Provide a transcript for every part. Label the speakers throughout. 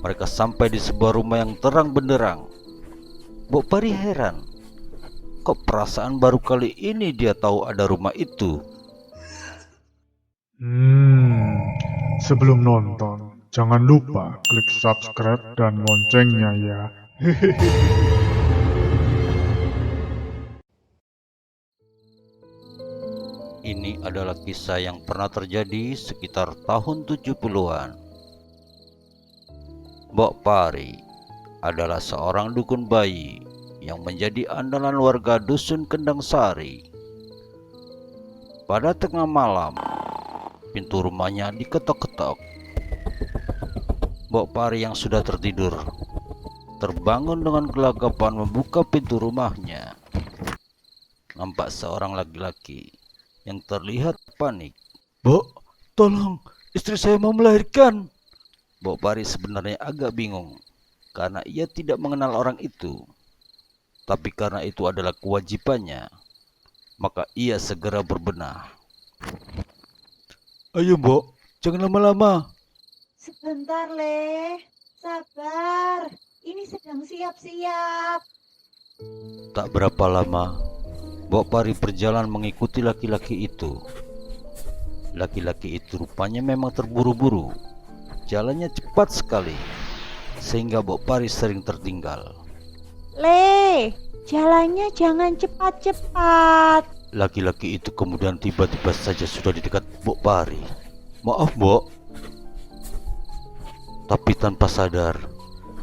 Speaker 1: Mereka sampai di sebuah rumah yang terang benderang. Mbok Pari heran, kok perasaan baru kali ini dia tahu ada rumah itu.
Speaker 2: Hmm, sebelum nonton, jangan lupa klik subscribe dan loncengnya ya.
Speaker 1: Ini adalah kisah yang pernah terjadi sekitar tahun 70-an. Mbok Pari adalah seorang dukun bayi yang menjadi andalan warga dusun Kendang Sari. Pada tengah malam, pintu rumahnya diketok-ketok. Mbok Pari yang sudah tertidur terbangun dengan gelagapan membuka pintu rumahnya. Nampak seorang laki-laki yang terlihat panik. "Mbok, tolong, istri saya mau melahirkan." Mbok Pari sebenarnya agak bingung karena ia tidak mengenal orang itu. Tapi karena itu adalah kewajibannya, maka ia segera berbenah. "Ayo Mbok, jangan lama-lama."
Speaker 3: Sebentar, Le. Sabar. Ini sedang siap-siap.
Speaker 1: Tak berapa lama, Mbok Pari berjalan mengikuti laki-laki itu. Laki-laki itu rupanya memang terburu-buru. Jalannya cepat sekali, sehingga Mbok Pari sering tertinggal.
Speaker 3: Le, jalannya jangan cepat-cepat.
Speaker 1: Laki-laki itu kemudian tiba-tiba saja sudah di dekat Mbok Pari. "Maaf Mbok." Tapi tanpa sadar,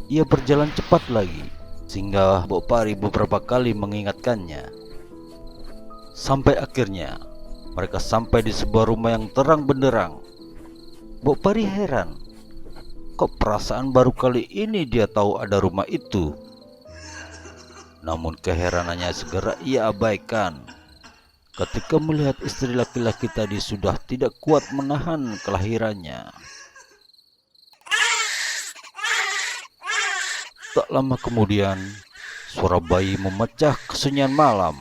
Speaker 1: ia berjalan cepat lagi, sehingga Mbok Pari beberapa kali mengingatkannya. Sampai akhirnya, mereka sampai di sebuah rumah yang terang benderang. Mbok Pari heran, kok perasaan baru kali ini dia tahu ada rumah itu. Namun keheranannya segera ia abaikan ketika melihat istri laki-laki tadi sudah tidak kuat menahan kelahirannya. Tak lama kemudian, suara bayi memecah kesunyian malam.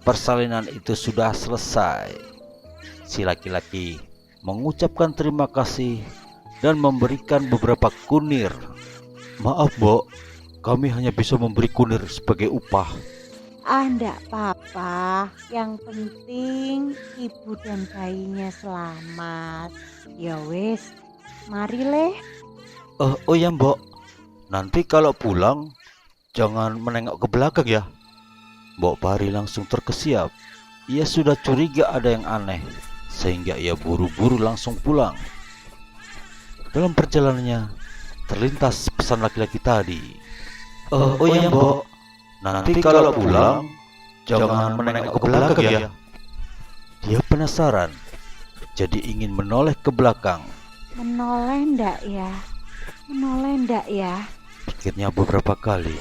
Speaker 1: Persalinan itu sudah selesai. Si laki-laki mengucapkan terima kasih dan memberikan beberapa kunir. "Maaf, Mbok, kami hanya bisa memberi kunir sebagai upah."
Speaker 3: Ndak apa-apa. Yang penting ibu dan bayinya selamat. Ya wis, mari Le.
Speaker 1: Oh ya, Mbok, nanti kalau pulang jangan menengok ke belakang ya." Mbok Pari langsung terkesiap. Ia sudah curiga ada yang aneh, sehingga ia buru-buru langsung pulang. Dalam perjalanannya, terlintas pesan laki-laki tadi. Oh ya, Mbok, nanti kalau pulang jangan menengok ke belakang ya." Dia penasaran, jadi ingin menoleh ke belakang.
Speaker 3: Menoleh ndak ya? Menoleh ndak ya?
Speaker 1: Pikirnya beberapa kali,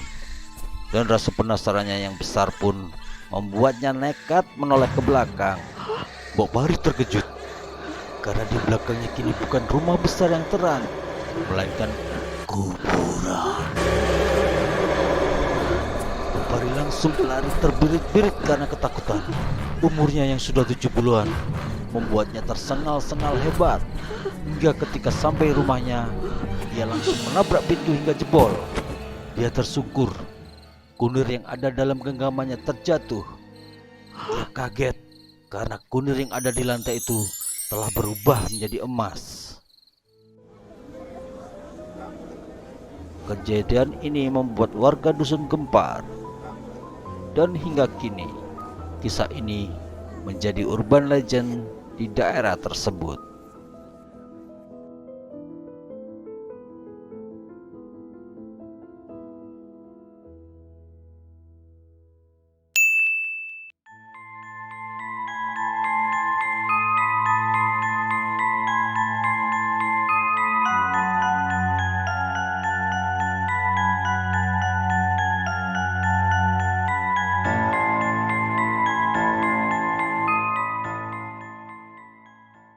Speaker 1: dan rasa penasarannya yang besar pun membuatnya nekat menoleh ke belakang. Mbok Pari terkejut karena di belakangnya kini bukan rumah besar yang terang, melainkan kuburan. Mbok Pari langsung lari terbirit-birit karena ketakutan. Umurnya yang sudah 70-an membuatnya tersengal-sengal hebat, hingga ketika sampai rumahnya, ia langsung menabrak pintu hingga jebol. Dia tersungkur. Kunir yang ada dalam genggamannya terjatuh. Dia kaget karena kunir yang ada di lantai itu telah berubah menjadi emas. Kejadian ini membuat warga dusun gempar. Dan hingga kini, kisah ini menjadi urban legend di daerah tersebut.